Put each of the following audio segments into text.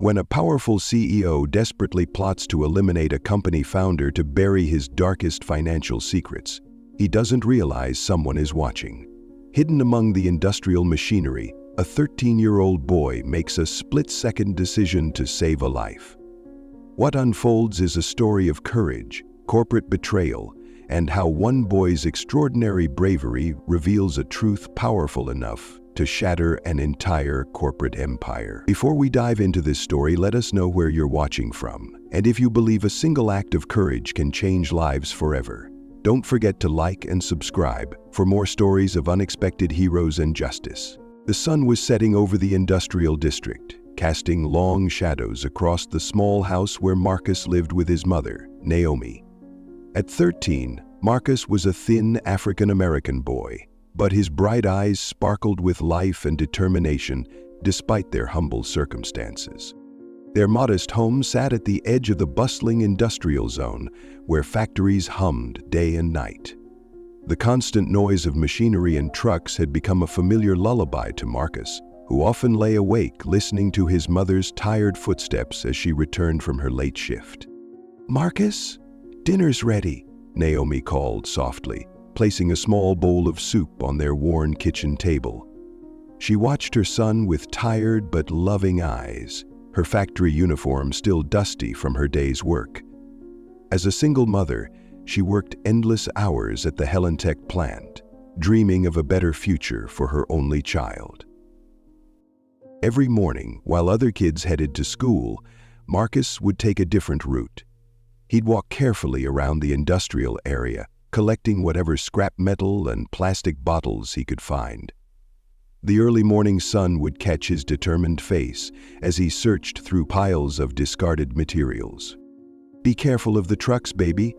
When a powerful CEO desperately plots to eliminate a company founder to bury his darkest financial secrets, he doesn't realize someone is watching. Hidden among the industrial machinery, a 13-year-old boy makes a split-second decision to save a life. What unfolds is a story of courage, corporate betrayal, and how one boy's extraordinary bravery reveals a truth powerful enough to shatter an entire corporate empire. Before we dive into this story, let us know where you're watching from, and if you believe a single act of courage can change lives forever. Don't forget to like and subscribe for more stories of unexpected heroes and justice. The sun was setting over the industrial district, casting long shadows across the small house where Marcus lived with his mother, Naomi. At 13, Marcus was a thin African-American boy, but his bright eyes sparkled with life and determination despite their humble circumstances. Their modest home sat at the edge of the bustling industrial zone, where factories hummed day and night. The constant noise of machinery and trucks had become a familiar lullaby to Marcus, who often lay awake listening to his mother's tired footsteps as she returned from her late shift. "Marcus, dinner's ready," Naomi called softly, placing a small bowl of soup on their worn kitchen table. She watched her son with tired but loving eyes, her factory uniform still dusty from her day's work. As a single mother, she worked endless hours at the Hellentech plant, dreaming of a better future for her only child. Every morning, while other kids headed to school, Marcus would take a different route. He'd walk carefully around the industrial area, collecting whatever scrap metal and plastic bottles he could find. The early morning sun would catch his determined face as he searched through piles of discarded materials. "Be careful of the trucks, baby,"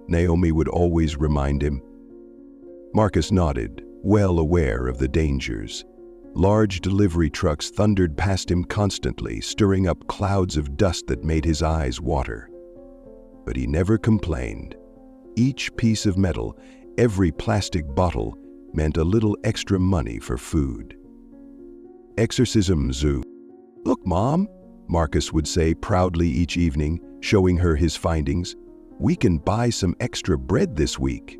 Naomi would always remind him. Marcus nodded, well aware of the dangers. Large delivery trucks thundered past him constantly, stirring up clouds of dust that made his eyes water. But he never complained. Each piece of metal, every plastic bottle, meant a little extra money for food. "Exorcism zoo." "Look, Mom," Marcus would say proudly each evening, showing her his findings. "We can buy some extra bread this week."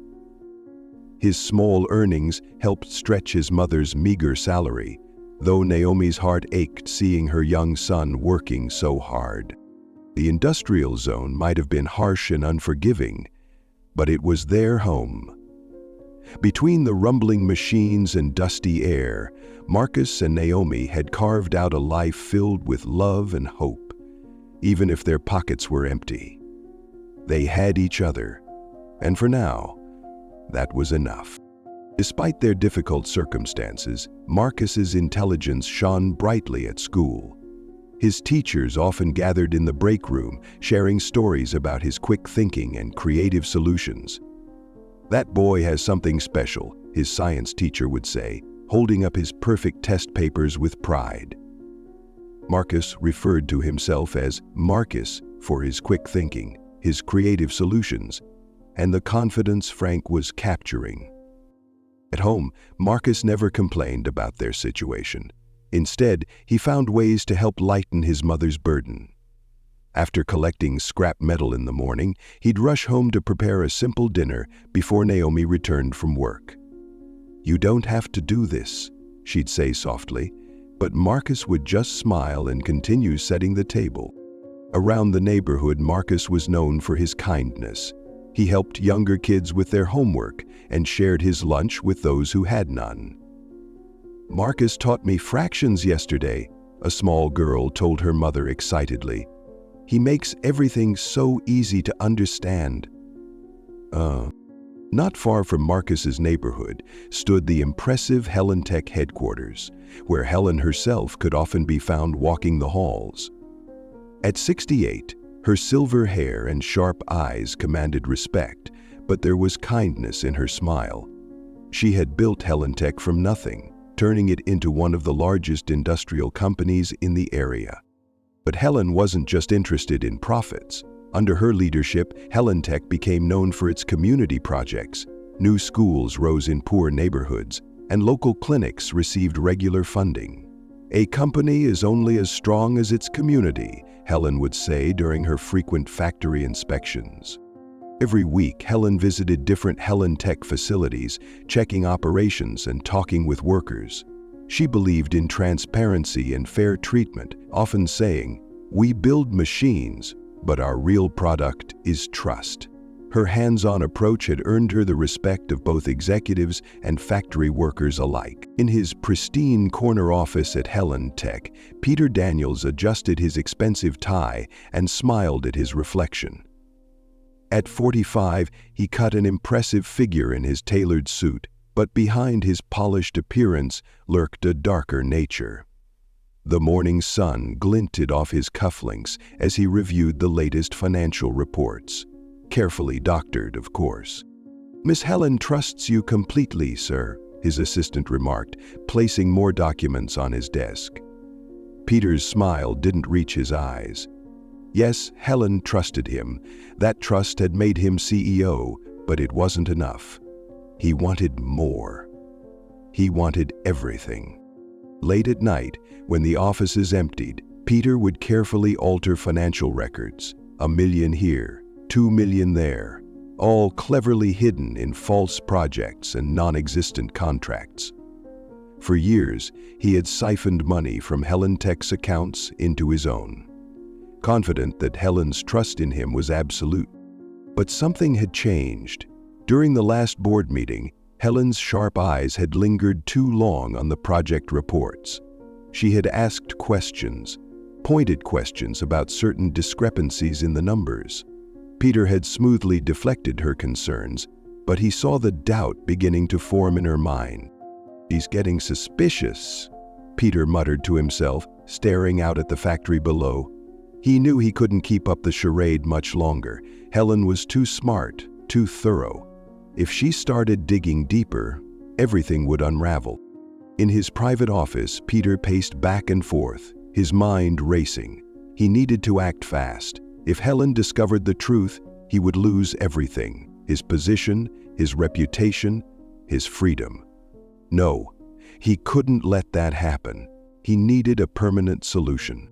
His small earnings helped stretch his mother's meager salary, though Naomi's heart ached seeing her young son working so hard. The industrial zone might have been harsh and unforgiving, but it was their home. Between the rumbling machines and dusty air, Marcus and Naomi had carved out a life filled with love and hope, even if their pockets were empty. They had each other, and for now, that was enough. Despite their difficult circumstances, Marcus's intelligence shone brightly at school. His teachers often gathered in the break room, sharing stories about his quick thinking and creative solutions. "That boy has something special," his science teacher would say, holding up his perfect test papers with pride. Marcus referred to himself as Marcus for his quick thinking, his creative solutions, and the confidence Frank was capturing. At home, Marcus never complained about their situation. Instead, he found ways to help lighten his mother's burden. After collecting scrap metal in the morning, he'd rush home to prepare a simple dinner before Naomi returned from work. "You don't have to do this," she'd say softly, but Marcus would just smile and continue setting the table. Around the neighborhood, Marcus was known for his kindness. He helped younger kids with their homework and shared his lunch with those who had none. "Marcus taught me fractions yesterday," a small girl told her mother excitedly. "He makes everything so easy to understand." Not far from Marcus's neighborhood stood the impressive Hellentech headquarters, where Helen herself could often be found walking the halls. At 68, her silver hair and sharp eyes commanded respect, but there was kindness in her smile. She had built Hellentech from nothing, turning it into one of the largest industrial companies in the area. But Helen wasn't just interested in profits. Under her leadership, Hellentech became known for its community projects. New schools rose in poor neighborhoods, and local clinics received regular funding. "A company is only as strong as its community," Helen would say during her frequent factory inspections. Every week, Helen visited different Helen Tech facilities, checking operations and talking with workers. She believed in transparency and fair treatment, often saying, "We build machines, but our real product is trust." Her hands-on approach had earned her the respect of both executives and factory workers alike. In his pristine corner office at Helen Tech, Peter Daniels adjusted his expensive tie and smiled at his reflection. At 45, he cut an impressive figure in his tailored suit, but behind his polished appearance lurked a darker nature. The morning sun glinted off his cufflinks as he reviewed the latest financial reports. Carefully doctored, of course. "Miss Helen trusts you completely, sir," his assistant remarked, placing more documents on his desk. Peter's smile didn't reach his eyes. Yes, Helen trusted him. That trust had made him CEO, but it wasn't enough. He wanted more. He wanted everything. Late at night, when the offices emptied, Peter would carefully alter financial records. $1 million here, $2 million there, all cleverly hidden in false projects and non-existent contracts. For years, he had siphoned money from Helen Tech's accounts into his own, confident that Helen's trust in him was absolute. But something had changed. During the last board meeting, Helen's sharp eyes had lingered too long on the project reports. She had asked questions, pointed questions about certain discrepancies in the numbers. Peter had smoothly deflected her concerns, but he saw the doubt beginning to form in her mind. "She's getting suspicious," Peter muttered to himself, staring out at the factory below. He knew he couldn't keep up the charade much longer. Helen was too smart, too thorough. If she started digging deeper, everything would unravel. In his private office, Peter paced back and forth, his mind racing. He needed to act fast. If Helen discovered the truth, he would lose everything: his position, his reputation, his freedom. No, he couldn't let that happen. He needed a permanent solution.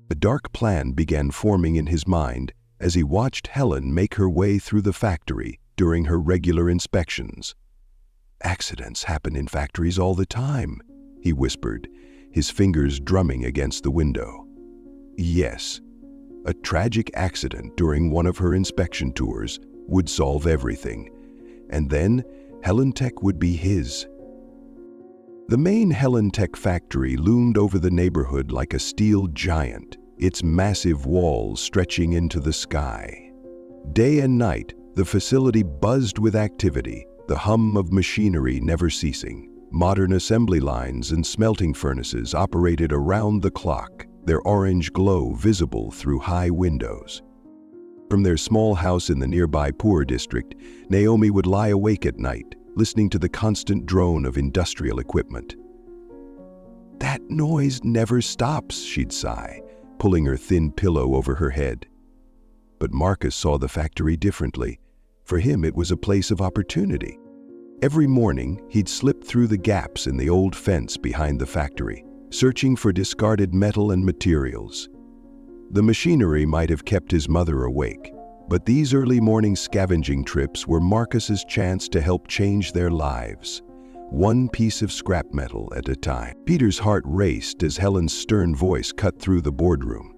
A dark plan began forming in his mind as he watched Helen make her way through the factory during her regular inspections. "Accidents happen in factories all the time," he whispered, his fingers drumming against the window. Yes, a tragic accident during one of her inspection tours would solve everything, and then Helen Tech would be his. The main Helen Tech factory loomed over the neighborhood like a steel giant, its massive walls stretching into the sky. Day and night, the facility buzzed with activity, the hum of machinery never ceasing. Modern assembly lines and smelting furnaces operated around the clock, their orange glow visible through high windows. From their small house in the nearby poor district, Naomi would lie awake at night, listening to the constant drone of industrial equipment. "That noise never stops," she'd sigh, pulling her thin pillow over her head. But Marcus saw the factory differently. For him, it was a place of opportunity. Every morning, he'd slip through the gaps in the old fence behind the factory, searching for discarded metal and materials. The machinery might have kept his mother awake, but these early morning scavenging trips were Marcus's chance to help change their lives, one piece of scrap metal at a time. Peter's heart raced as Helen's stern voice cut through the boardroom.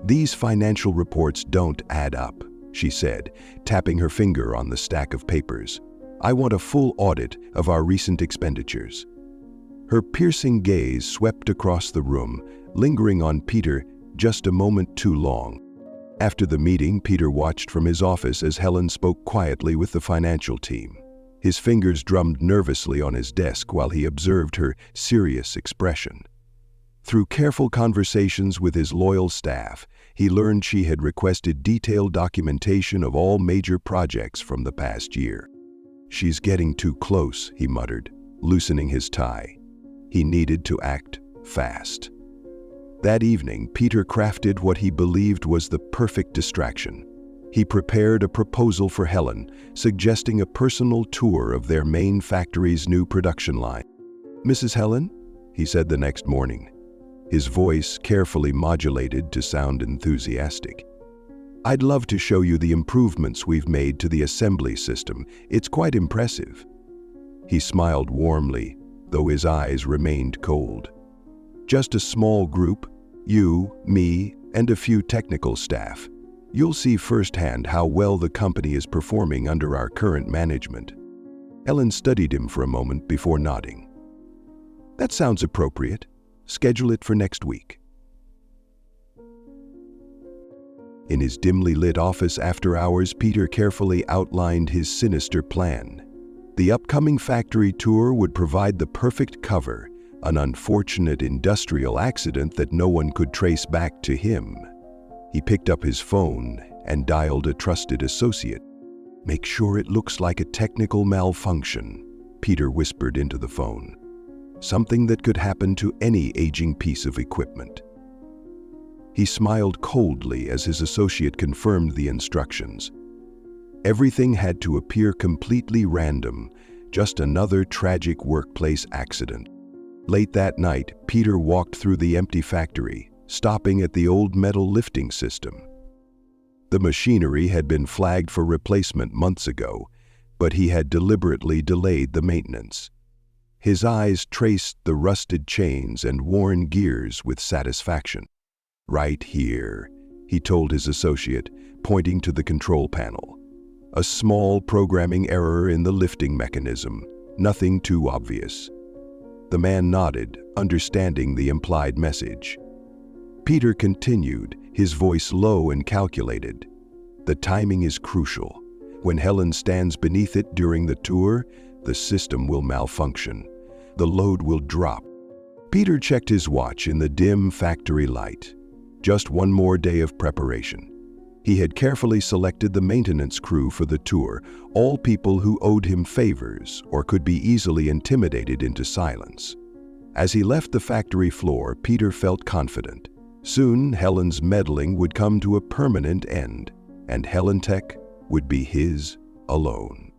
"These financial reports don't add up," she said, tapping her finger on the stack of papers. "I want a full audit of our recent expenditures." Her piercing gaze swept across the room, lingering on Peter just a moment too long. After the meeting, Peter watched from his office as Helen spoke quietly with the financial team. His fingers drummed nervously on his desk while he observed her serious expression. Through careful conversations with his loyal staff, he learned she had requested detailed documentation of all major projects from the past year. "She's getting too close," he muttered, loosening his tie. He needed to act fast. That evening, Peter crafted what he believed was the perfect distraction. He prepared a proposal for Helen, suggesting a personal tour of their main factory's new production line. "Mrs. Helen," he said the next morning, his voice carefully modulated to sound enthusiastic. "I'd love to show you the improvements we've made to the assembly system. It's quite impressive." He smiled warmly, though his eyes remained cold. "Just a small group, you, me, and a few technical staff. You'll see firsthand how well the company is performing under our current management." Helen studied him for a moment before nodding. "That sounds appropriate. Schedule it for next week." In his dimly lit office after hours, Peter carefully outlined his sinister plan. The upcoming factory tour would provide the perfect cover, an unfortunate industrial accident that no one could trace back to him. He picked up his phone and dialed a trusted associate. "Make sure it looks like a technical malfunction," Peter whispered into the phone. "Something that could happen to any aging piece of equipment." He smiled coldly as his associate confirmed the instructions. Everything had to appear completely random, just another tragic workplace accident. Late that night, Peter walked through the empty factory, stopping at the old metal lifting system. The machinery had been flagged for replacement months ago, but he had deliberately delayed the maintenance. His eyes traced the rusted chains and worn gears with satisfaction. "Right here," he told his associate, pointing to the control panel. "A small programming error in the lifting mechanism, nothing too obvious." The man nodded, understanding the implied message. Peter continued, his voice low and calculated. "The timing is crucial. When Helen stands beneath it during the tour, the system will malfunction. The load will drop." Peter checked his watch in the dim factory light. Just one more day of preparation. He had carefully selected the maintenance crew for the tour, all people who owed him favors or could be easily intimidated into silence. As he left the factory floor, Peter felt confident. Soon, Helen's meddling would come to a permanent end, and HelenTech would be his alone.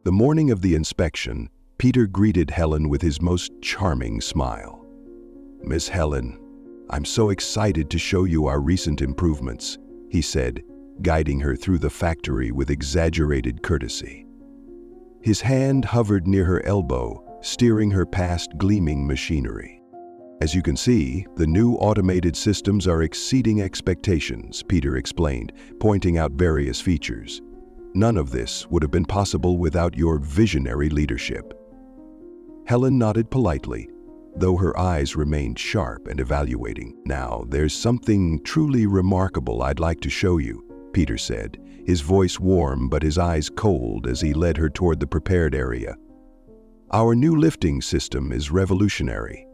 The morning of the inspection, Peter greeted Helen with his most charming smile. "Miss Helen, I'm so excited to show you our recent improvements," he said, guiding her through the factory with exaggerated courtesy. His hand hovered near her elbow, steering her past gleaming machinery. "As you can see, the new automated systems are exceeding expectations," Peter explained, pointing out various features. "None of this would have been possible without your visionary leadership." Helen nodded politely, though her eyes remained sharp and evaluating. "Now, there's something truly remarkable I'd like to show you," Peter said, his voice warm but his eyes cold as he led her toward the prepared area. "Our new lifting system is revolutionary."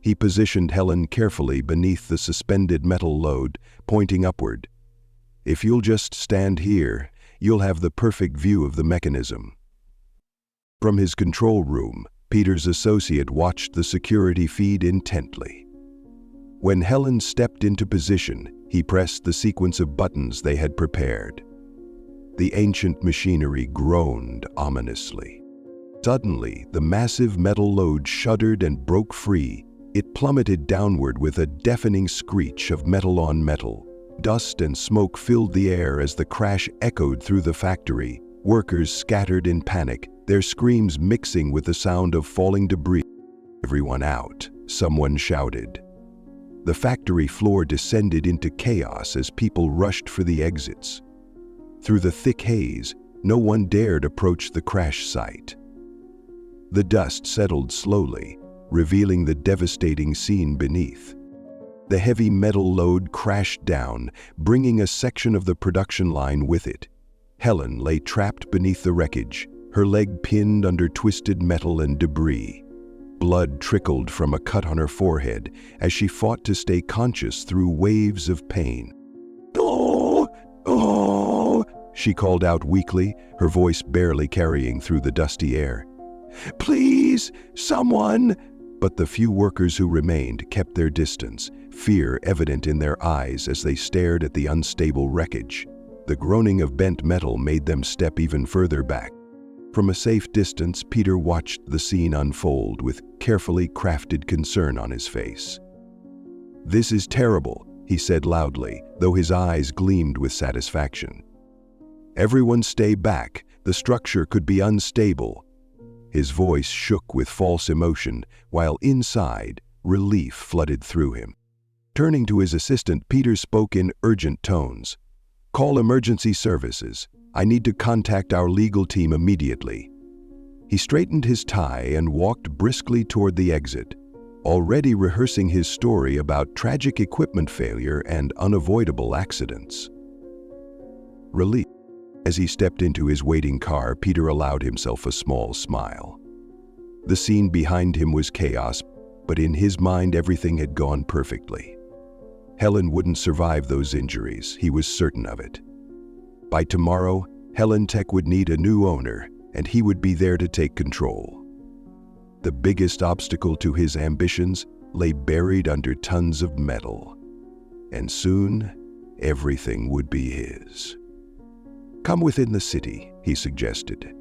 He positioned Helen carefully beneath the suspended metal load, pointing upward. "If you'll just stand here, you'll have the perfect view of the mechanism." From his control room, Peter's associate watched the security feed intently. When Helen stepped into position, he pressed the sequence of buttons they had prepared. The ancient machinery groaned ominously. Suddenly, the massive metal load shuddered and broke free. It plummeted downward with a deafening screech of metal on metal. Dust and smoke filled the air as the crash echoed through the factory. Workers scattered in panic, their screams mixing with the sound of falling debris. "Everyone out," someone shouted. The factory floor descended into chaos as people rushed for the exits. Through the thick haze, no one dared approach the crash site. The dust settled slowly, revealing the devastating scene beneath. The heavy metal load crashed down, bringing a section of the production line with it. Helen lay trapped beneath the wreckage, her leg pinned under twisted metal and debris. Blood trickled from a cut on her forehead as she fought to stay conscious through waves of pain. "Oh! Oh!" she called out weakly, her voice barely carrying through the dusty air. "Please, someone!" But the few workers who remained kept their distance, fear evident in their eyes as they stared at the unstable wreckage. The groaning of bent metal made them step even further back. From a safe distance, Peter watched the scene unfold with carefully crafted concern on his face. "This is terrible," he said loudly, though his eyes gleamed with satisfaction. "Everyone stay back. The structure could be unstable." His voice shook with false emotion, while inside, relief flooded through him. Turning to his assistant, Peter spoke in urgent tones. "Call emergency services. I need to contact our legal team immediately." He straightened his tie and walked briskly toward the exit, already rehearsing his story about tragic equipment failure and unavoidable accidents. Relief. As he stepped into his waiting car, Peter allowed himself a small smile. The scene behind him was chaos, but in his mind everything had gone perfectly. Helen wouldn't survive those injuries, he was certain of it. By tomorrow, Helen Tech would need a new owner, and he would be there to take control. The biggest obstacle to his ambitions lay buried under tons of metal. And soon, everything would be his. "Come within the city," he suggested.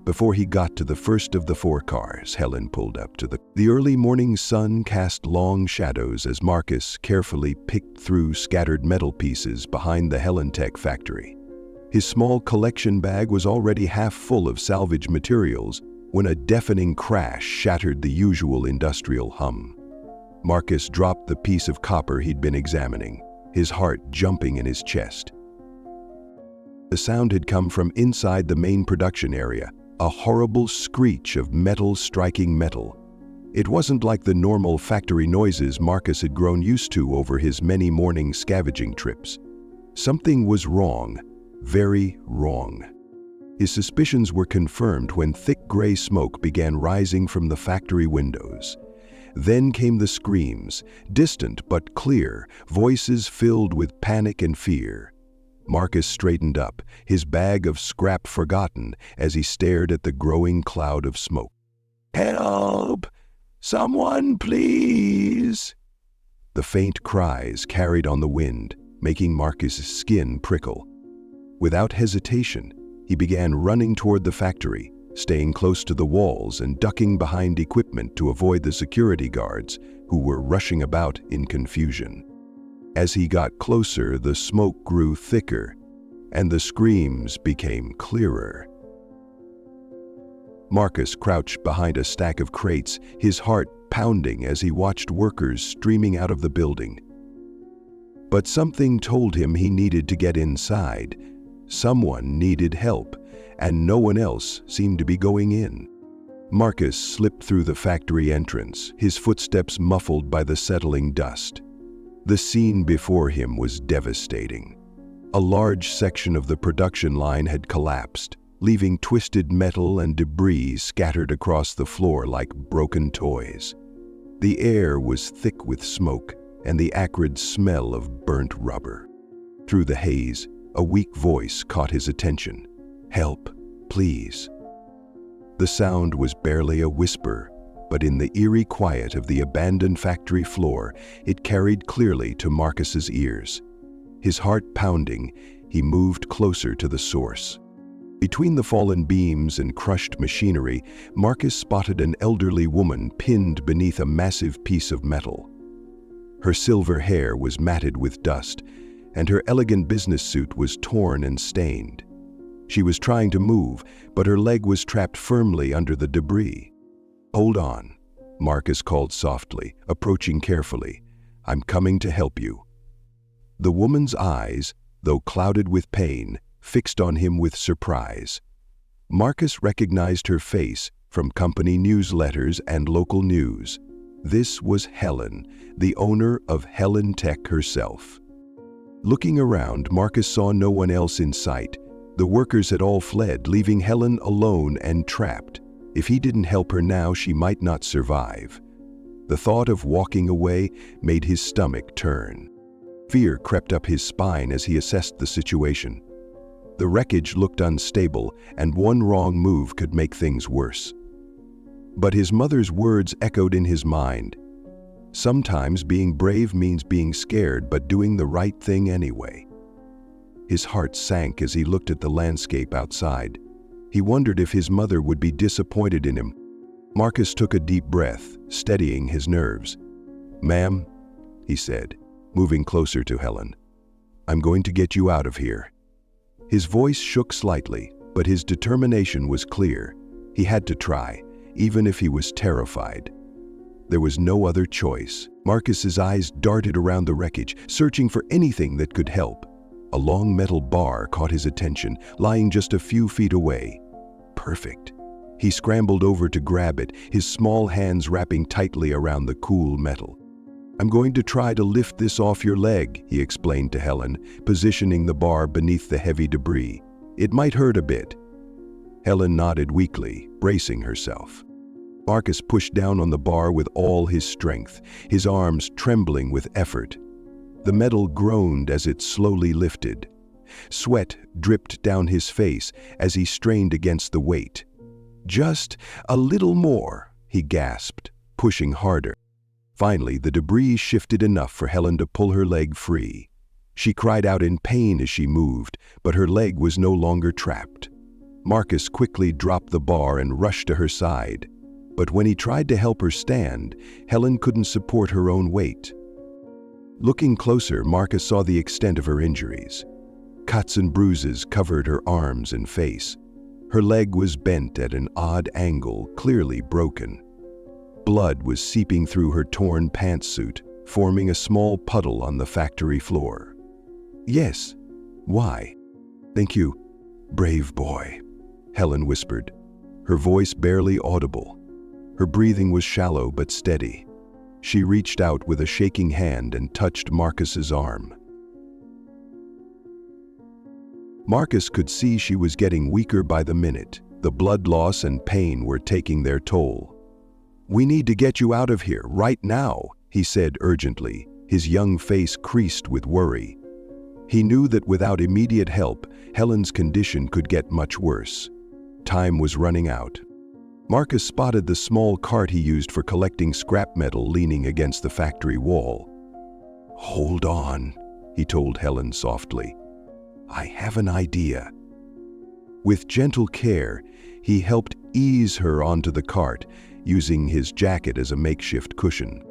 Before he got to the first of the 4 cars, Helen pulled up to the early morning sun cast long shadows as Marcus carefully picked through scattered metal pieces behind the Helen Tech factory. His small collection bag was already half full of salvage materials when a deafening crash shattered the usual industrial hum. Marcus dropped the piece of copper he'd been examining, his heart jumping in his chest. The sound had come from inside the main production area, a horrible screech of metal striking metal. It wasn't like the normal factory noises Marcus had grown used to over his many morning scavenging trips. Something was wrong, very wrong. His suspicions were confirmed when thick gray smoke began rising from the factory windows. Then came the screams, distant but clear, voices filled with panic and fear. Marcus straightened up, his bag of scrap forgotten, as he stared at the growing cloud of smoke. "Help! Someone, please!" The faint cries carried on the wind, making Marcus's skin prickle. Without hesitation, he began running toward the factory, staying close to the walls and ducking behind equipment to avoid the security guards, who were rushing about in confusion. As he got closer, the smoke grew thicker, and the screams became clearer. Marcus crouched behind a stack of crates, his heart pounding as he watched workers streaming out of the building. But something told him he needed to get inside. Someone needed help, and no one else seemed to be going in. Marcus slipped through the factory entrance, his footsteps muffled by the settling dust. The scene before him was devastating. A large section of the production line had collapsed, leaving twisted metal and debris scattered across the floor like broken toys. The air was thick with smoke and the acrid smell of burnt rubber. Through the haze, a weak voice caught his attention. "Help, please." The sound was barely a whisper, but in the eerie quiet of the abandoned factory floor, it carried clearly to Marcus's ears. His heart pounding, he moved closer to the source. Between the fallen beams and crushed machinery, Marcus spotted an elderly woman pinned beneath a massive piece of metal. Her silver hair was matted with dust, and her elegant business suit was torn and stained. She was trying to move, but her leg was trapped firmly under the debris. "Hold on," Marcus called softly, approaching carefully. "I'm coming to help you." The woman's eyes, though clouded with pain, fixed on him with surprise. Marcus recognized her face from company newsletters and local news. This was Helen, the owner of Helen Tech herself. Looking around, Marcus saw no one else in sight. The workers had all fled, leaving Helen alone and trapped. If he didn't help her now, she might not survive. The thought of walking away made his stomach turn. Fear crept up his spine as he assessed the situation. The wreckage looked unstable, and one wrong move could make things worse. But his mother's words echoed in his mind. Sometimes being brave means being scared but doing the right thing anyway. His heart sank as he looked at the landscape outside. He wondered if his mother would be disappointed in him. Marcus took a deep breath, steadying his nerves. "Ma'am, he said, moving closer to Helen. "I'm going to get you out of here." His voice shook slightly, but his determination was clear. He had to try, even if he was terrified. There was no other choice. Marcus's eyes darted around the wreckage, searching for anything that could help. A long metal bar caught his attention, lying just a few feet away. Perfect. He scrambled over to grab it, his small hands wrapping tightly around the cool metal. "I'm going to try to lift this off your leg," he explained to Helen, positioning the bar beneath the heavy debris. "It might hurt a bit." Helen nodded weakly, bracing herself. Marcus pushed down on the bar with all his strength, his arms trembling with effort. The metal groaned as it slowly lifted. Sweat dripped down his face as he strained against the weight. "Just a little more," he gasped, pushing harder. Finally, the debris shifted enough for Helen to pull her leg free. She cried out in pain as she moved, but her leg was no longer trapped. Marcus quickly dropped the bar and rushed to her side. But when he tried to help her stand, Helen couldn't support her own weight. Looking closer, Marcus saw the extent of her injuries. Cuts and bruises covered her arms and face. Her leg was bent at an odd angle, clearly broken. Blood was seeping through her torn pantsuit, forming a small puddle on the factory floor. "Yes. Why?" "Thank you, brave boy," Helen whispered, her voice barely audible. Her breathing was shallow but steady. She reached out with a shaking hand and touched Marcus's arm. Marcus could see she was getting weaker by the minute. The blood loss and pain were taking their toll. "We need to get you out of here, right now," he said urgently, his young face creased with worry. He knew that without immediate help, Helen's condition could get much worse. Time was running out. Marcus spotted the small cart he used for collecting scrap metal leaning against the factory wall. "Hold on," he told Helen softly. "I have an idea." With gentle care, he helped ease her onto the cart, using his jacket as a makeshift cushion.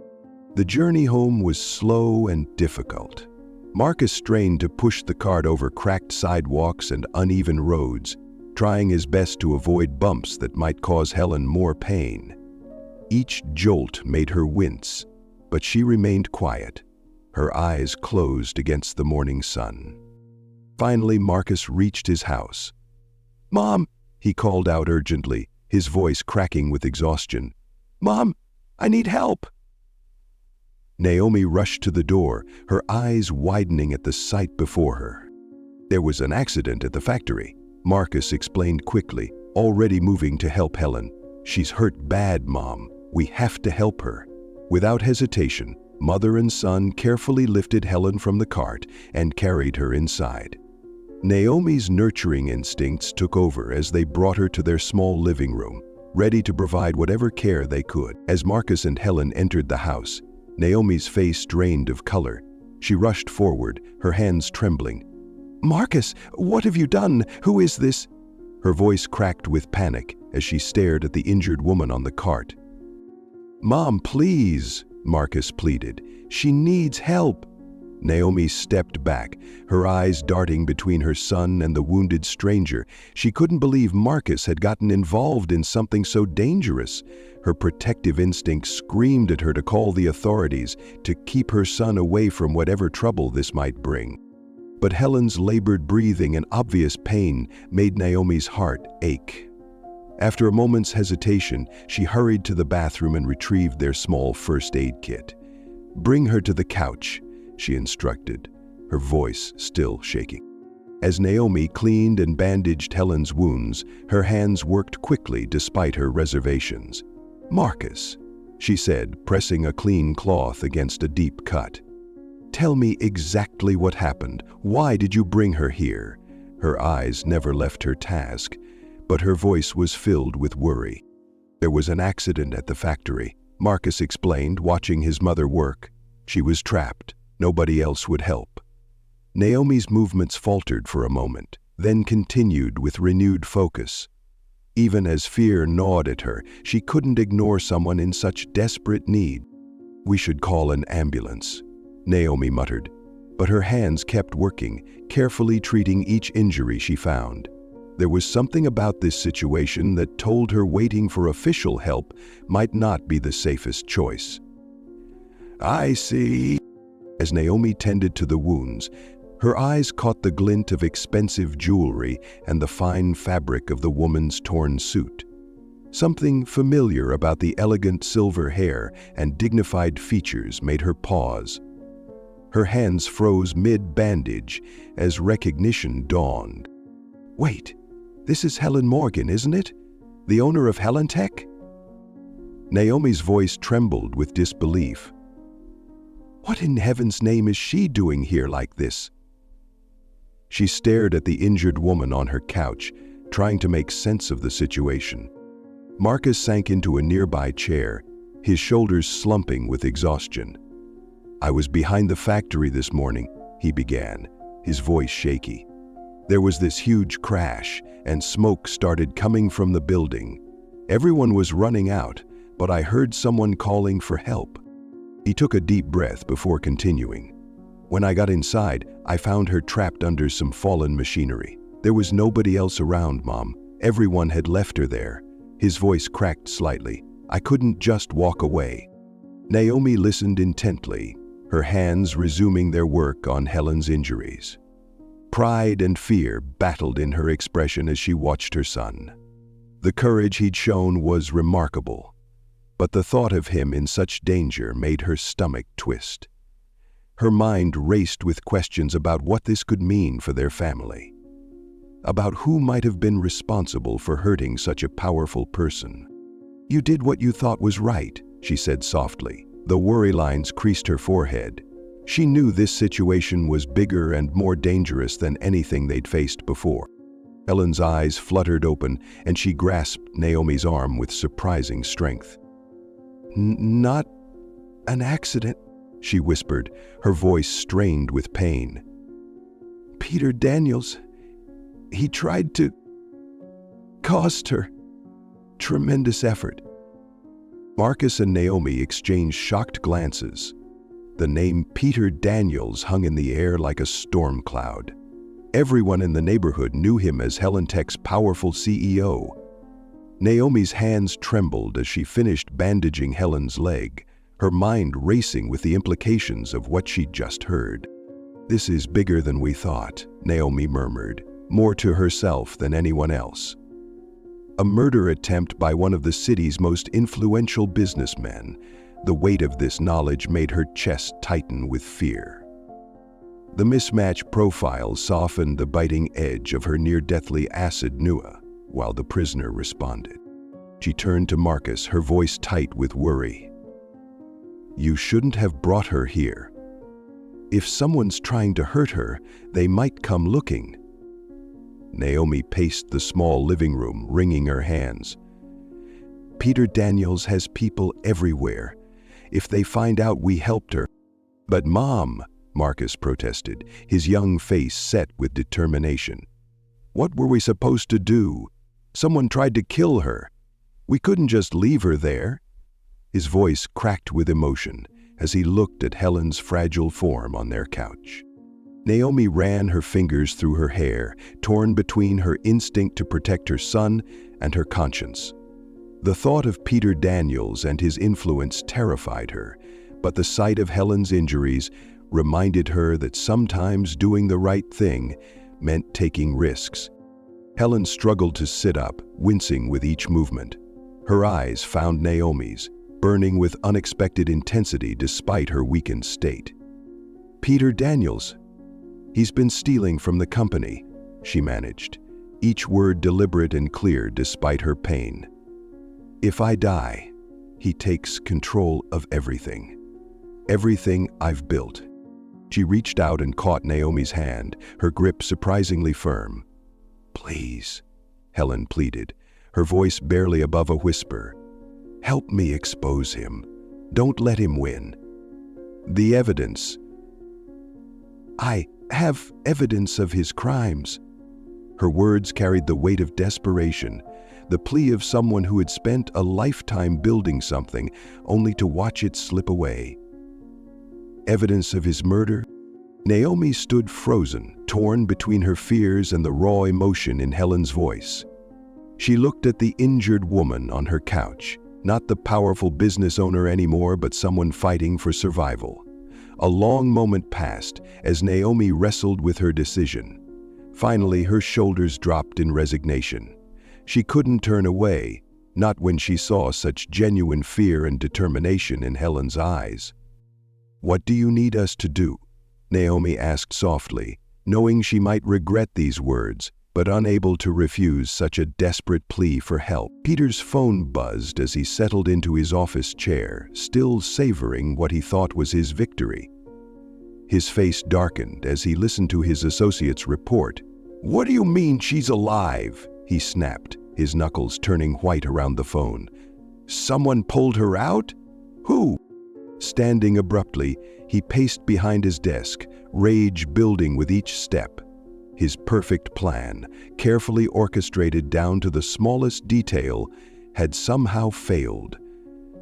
The journey home was slow and difficult. Marcus strained to push the cart over cracked sidewalks and uneven roads, trying his best to avoid bumps that might cause Helen more pain. Each jolt made her wince, but she remained quiet, her eyes closed against the morning sun. Finally, Marcus reached his house. "Mom," he called out urgently, his voice cracking with exhaustion. "Mom, I need help." Naomi rushed to the door, her eyes widening at the sight before her. "There was an accident at the factory," Marcus explained quickly, already moving to help Helen. "She's hurt bad, Mom. We have to help her." Without hesitation, mother and son carefully lifted Helen from the cart and carried her inside. Naomi's nurturing instincts took over as they brought her to their small living room, ready to provide whatever care they could. As Marcus and Helen entered the house, Naomi's face drained of color. She rushed forward, her hands trembling. "Marcus, what have you done? Who is this?" Her voice cracked with panic as she stared at the injured woman on the cart. "Mom, please," Marcus pleaded. "She needs help." Naomi stepped back, her eyes darting between her son and the wounded stranger. She couldn't believe Marcus had gotten involved in something so dangerous. Her protective instinct screamed at her to call the authorities, to keep her son away from whatever trouble this might bring. But Helen's labored breathing and obvious pain made Naomi's heart ache. After a moment's hesitation, she hurried to the bathroom and retrieved their small first aid kit. "Bring her to the couch," she instructed, her voice still shaking. As Naomi cleaned and bandaged Helen's wounds, her hands worked quickly despite her reservations. "Marcus," she said, pressing a clean cloth against a deep cut. "Tell me exactly what happened. Why did you bring her here?" Her eyes never left her task, but her voice was filled with worry. "There was an accident at the factory," Marcus explained, watching his mother work. "She was trapped. Nobody else would help." Naomi's movements faltered for a moment, then continued with renewed focus. Even as fear gnawed at her, she couldn't ignore someone in such desperate need. "We should call an ambulance." Naomi muttered, but her hands kept working, carefully treating each injury she found. There was something about this situation that told her waiting for official help might not be the safest choice. "I see." As Naomi tended to the wounds, her eyes caught the glint of expensive jewelry and the fine fabric of the woman's torn suit. Something familiar about the elegant silver hair and dignified features made her pause. Her hands froze mid-bandage as recognition dawned. "Wait, this is Helen Morgan, isn't it? The owner of Helentech?" Naomi's voice trembled with disbelief. "What in heaven's name is she doing here like this?" She stared at the injured woman on her couch, trying to make sense of the situation. Marcus sank into a nearby chair, his shoulders slumping with exhaustion. "I was behind the factory this morning," he began, his voice shaky. "There was this huge crash, and smoke started coming from the building. Everyone was running out, but I heard someone calling for help." He took a deep breath before continuing. "When I got inside, I found her trapped under some fallen machinery. There was nobody else around, Mom. Everyone had left her there." His voice cracked slightly. "I couldn't just walk away." Naomi listened intently, her hands resuming their work on Helen's injuries. Pride and fear battled in her expression as she watched her son. The courage he'd shown was remarkable, but the thought of him in such danger made her stomach twist. Her mind raced with questions about what this could mean for their family, about who might have been responsible for hurting such a powerful person. "You did what you thought was right," she said softly. The worry lines creased her forehead. She knew this situation was bigger and more dangerous than anything they'd faced before. Helen's eyes fluttered open, and she grasped Naomi's arm with surprising strength. "Not an accident," she whispered, her voice strained with pain. "Peter Daniels, he tried to cost her. Tremendous effort." Marcus and Naomi exchanged shocked glances. The name Peter Daniels hung in the air like a storm cloud. Everyone in the neighborhood knew him as Helentech's powerful CEO. Naomi's hands trembled as she finished bandaging Helen's leg, her mind racing with the implications of what she'd just heard. "This is bigger than we thought," Naomi murmured, more to herself than anyone else. A murder attempt by one of the city's most influential businessmen. The weight of this knowledge made her chest tighten with fear. The mismatched profiles softened the biting edge of her near-deathly acid nua, while the prisoner responded. She turned to Marcus, her voice tight with worry. "You shouldn't have brought her here. If someone's trying to hurt her, they might come looking." Naomi paced the small living room, wringing her hands. "Peter Daniels has people everywhere. If they find out we helped her—" "But Mom," Marcus protested, his young face set with determination. "What were we supposed to do? Someone tried to kill her. We couldn't just leave her there." His voice cracked with emotion as he looked at Helen's fragile form on their couch. Naomi ran her fingers through her hair, torn between her instinct to protect her son and her conscience. The thought of Peter Daniels and his influence terrified her, but the sight of Helen's injuries reminded her that sometimes doing the right thing meant taking risks. Helen struggled to sit up, wincing with each movement. Her eyes found Naomi's, burning with unexpected intensity despite her weakened state. "Peter Daniels. He's been stealing from the company," she managed, each word deliberate and clear despite her pain. "If I die, he takes control of everything. Everything I've built." She reached out and caught Naomi's hand, her grip surprisingly firm. "Please," Helen pleaded, her voice barely above a whisper. "Help me expose him. Don't let him win." "The evidence." "I have evidence of his crimes." Her words carried the weight of desperation, the plea of someone who had spent a lifetime building something only to watch it slip away. Evidence of his murder? Naomi stood frozen, torn between her fears and the raw emotion in Helen's voice. She looked at the injured woman on her couch, not the powerful business owner anymore, but someone fighting for survival. A long moment passed as Naomi wrestled with her decision. Finally, her shoulders dropped in resignation. She couldn't turn away, not when she saw such genuine fear and determination in Helen's eyes. "What do you need us to do?" Naomi asked softly, knowing she might regret these words, but unable to refuse such a desperate plea for help. Peter's phone buzzed as he settled into his office chair, still savoring what he thought was his victory. His face darkened as he listened to his associate's report. "What do you mean she's alive?" he snapped, his knuckles turning white around the phone. "Someone pulled her out? Who?" Standing abruptly, he paced behind his desk, rage building with each step. His perfect plan, carefully orchestrated down to the smallest detail, had somehow failed.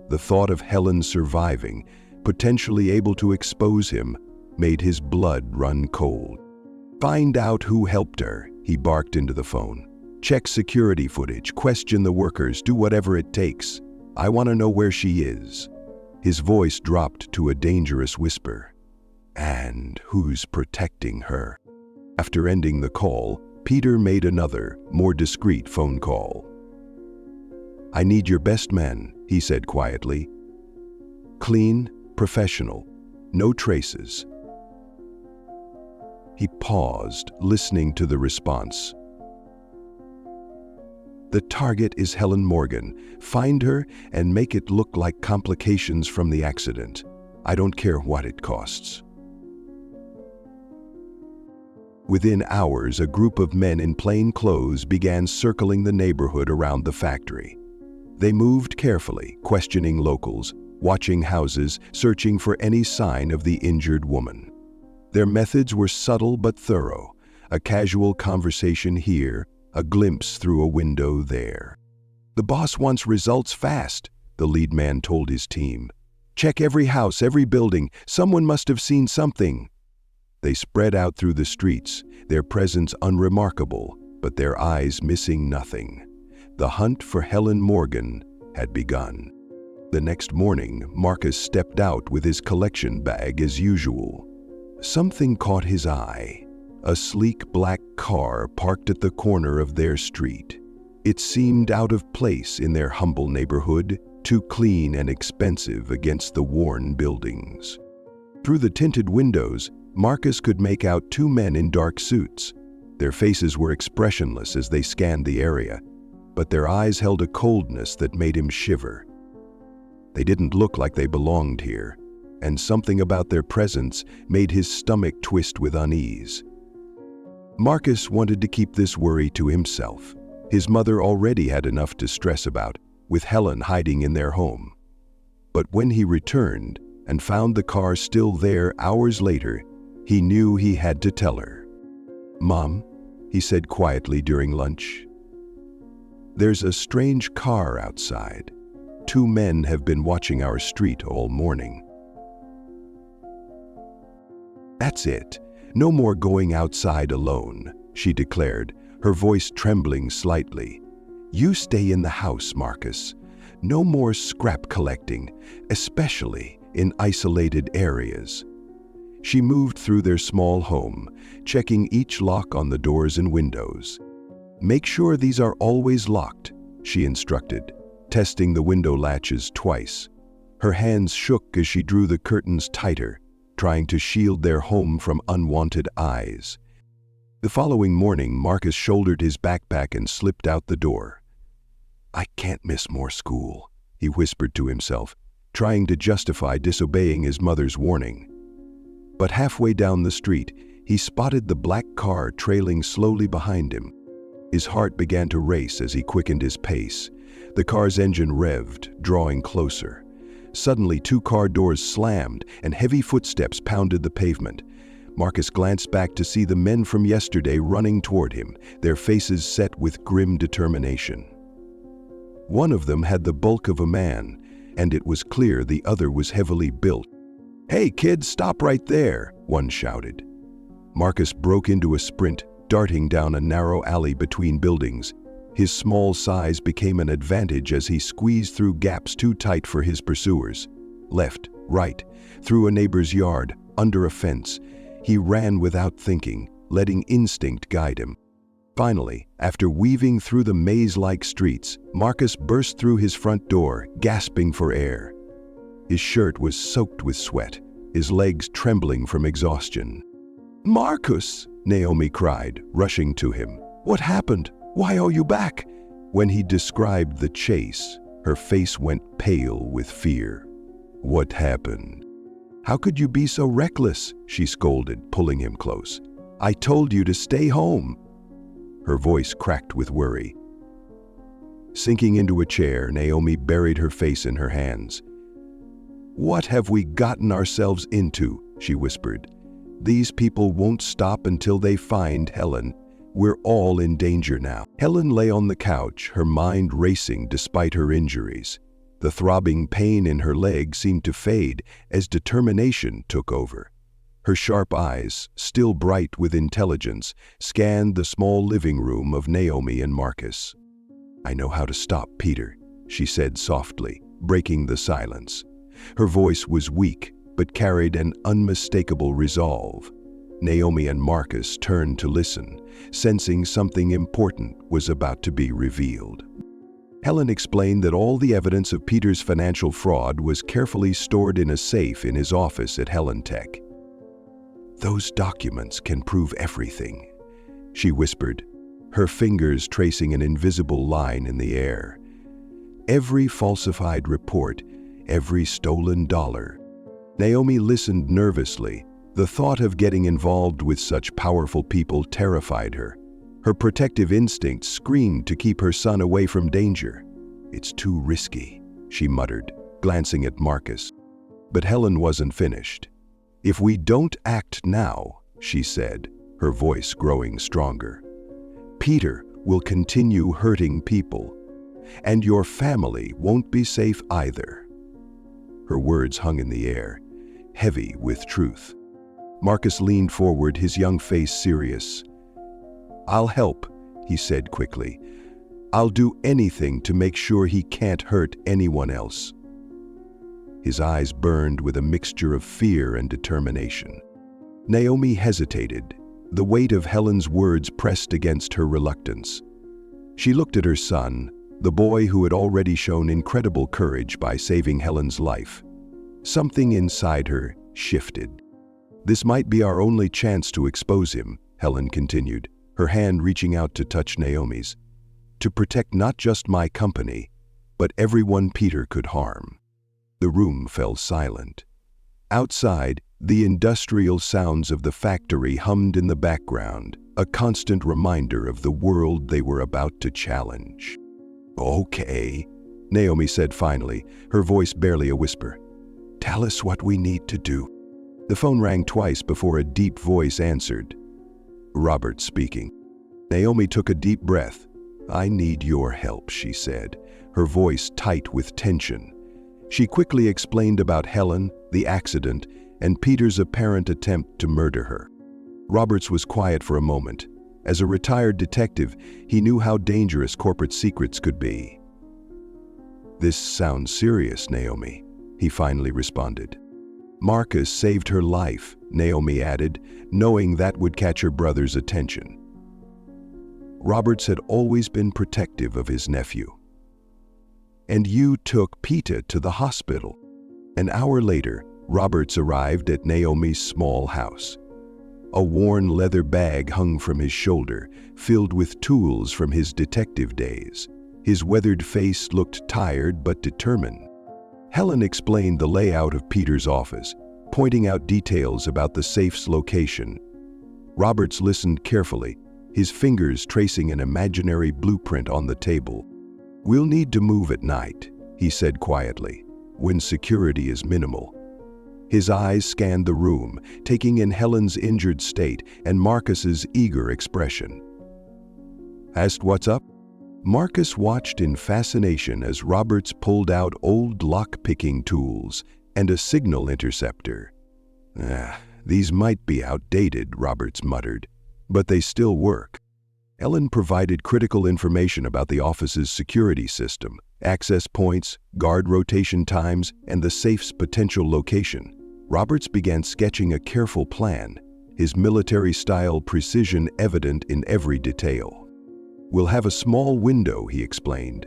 The thought of Helen surviving, potentially able to expose him, made his blood run cold. "Find out who helped her," he barked into the phone. "Check security footage, question the workers, do whatever it takes. I want to know where she is." His voice dropped to a dangerous whisper. "And who's protecting her?" After ending the call, Peter made another, more discreet phone call. "I need your best men," he said quietly. "Clean, professional, no traces." He paused, listening to the response. "The target is Helen Morgan. Find her and make it look like complications from the accident. I don't care what it costs." Within hours, a group of men in plain clothes began circling the neighborhood around the factory. They moved carefully, questioning locals, watching houses, searching for any sign of the injured woman. Their methods were subtle but thorough, a casual conversation here, a glimpse through a window there. "The boss wants results fast," the lead man told his team. "Check every house, every building. Someone must have seen something." They spread out through the streets, their presence unremarkable, but their eyes missing nothing. The hunt for Helen Morgan had begun. The next morning, Marcus stepped out with his collection bag as usual. Something caught his eye. A sleek black car parked at the corner of their street. It seemed out of place in their humble neighborhood, too clean and expensive against the worn buildings. Through the tinted windows, Marcus could make out two men in dark suits. Their faces were expressionless as they scanned the area, but their eyes held a coldness that made him shiver. They didn't look like they belonged here, and something about their presence made his stomach twist with unease. Marcus wanted to keep this worry to himself. His mother already had enough to stress about, with Helen hiding in their home. But when he returned and found the car still there hours later, he knew he had to tell her. "Mom," he said quietly during lunch, "there's a strange car outside. Two men have been watching our street all morning." "That's it. No more going outside alone," she declared, her voice trembling slightly. "You stay in the house, Marcus. No more scrap collecting, especially in isolated areas." She moved through their small home, checking each lock on the doors and windows. "Make sure these are always locked," she instructed, testing the window latches twice. Her hands shook as she drew the curtains tighter, trying to shield their home from unwanted eyes. The following morning, Marcus shouldered his backpack and slipped out the door. "I can't miss more school," he whispered to himself, trying to justify disobeying his mother's warning. But halfway down the street, he spotted the black car trailing slowly behind him. His heart began to race as he quickened his pace. The car's engine revved, drawing closer. Suddenly, two car doors slammed and heavy footsteps pounded the pavement. Marcus glanced back to see the men from yesterday running toward him, their faces set with grim determination. One of them had the bulk of a man, and it was clear the other was heavily built. "Hey, kid, stop right there," one shouted. Marcus broke into a sprint, darting down a narrow alley between buildings. His small size became an advantage as he squeezed through gaps too tight for his pursuers. Left, right, through a neighbor's yard, under a fence. He ran without thinking, letting instinct guide him. Finally, after weaving through the maze-like streets, Marcus burst through his front door, gasping for air. His shirt was soaked with sweat, his legs trembling from exhaustion. "Marcus!" Naomi cried, rushing to him. "What happened? Why are you back?" When he described the chase, her face went pale with fear. "What happened? How could you be so reckless?" she scolded, pulling him close. "I told you to stay home." Her voice cracked with worry. Sinking into a chair, Naomi buried her face in her hands. "What have we gotten ourselves into?" she whispered. "These people won't stop until they find Helen. We're all in danger now." Helen lay on the couch, her mind racing despite her injuries. The throbbing pain in her leg seemed to fade as determination took over. Her sharp eyes, still bright with intelligence, scanned the small living room of Naomi and Marcus. "I know how to stop Peter," she said softly, breaking the silence. Her voice was weak, but carried an unmistakable resolve. Naomi and Marcus turned to listen, sensing something important was about to be revealed. Helen explained that all the evidence of Peter's financial fraud was carefully stored in a safe in his office at Helen Tech. "Those documents can prove everything," she whispered, her fingers tracing an invisible line in the air. "Every falsified report, every stolen dollar." Naomi listened nervously. The thought of getting involved with such powerful people terrified her. Her protective instincts screamed to keep her son away from danger. "It's too risky," she muttered, glancing at Marcus. But Helen wasn't finished. "If we don't act now," she said, her voice growing stronger, "Peter will continue hurting people, and your family won't be safe either." Her words hung in the air, heavy with truth. Marcus leaned forward, his young face serious. "I'll help," he said quickly. "I'll do anything to make sure he can't hurt anyone else." His eyes burned with a mixture of fear and determination. Naomi hesitated, the weight of Helen's words pressed against her reluctance. She looked at her son, the boy who had already shown incredible courage by saving Helen's life. Something inside her shifted. "This might be our only chance to expose him," Helen continued, her hand reaching out to touch Naomi's, "to protect not just my company, but everyone Peter could harm." The room fell silent. Outside, the industrial sounds of the factory hummed in the background, a constant reminder of the world they were about to challenge. "Okay," Naomi said finally, her voice barely a whisper. "Tell us what we need to do." The phone rang twice before a deep voice answered. Robert speaking. Naomi took a deep breath. "I need your help," she said, her voice tight with tension. She quickly explained about Helen, the accident, and Peter's apparent attempt to murder her. Roberts was quiet for a moment. As a retired detective, he knew how dangerous corporate secrets could be. "This sounds serious, Naomi," he finally responded. "Marcus saved her life," Naomi added, knowing that would catch her brother's attention. Roberts had always been protective of his nephew. "And you took Peter to the hospital." An hour later, Roberts arrived at Naomi's small house. A worn leather bag hung from his shoulder, filled with tools from his detective days. His weathered face looked tired but determined. Helen explained the layout of Peter's office, pointing out details about the safe's location. Roberts listened carefully, his fingers tracing an imaginary blueprint on the table. "We'll need to move at night," he said quietly, "when security is minimal." His eyes scanned the room, taking in Helen's injured state and Marcus's eager expression. "Asked what's up?" Marcus watched in fascination as Roberts pulled out old lock-picking tools and a signal interceptor. These might be outdated, Roberts muttered, but they still work. Ellen provided critical information about the office's security system, access points, guard rotation times, and the safe's potential location. Roberts began sketching a careful plan, his military-style precision evident in every detail. "We'll have a small window," he explained,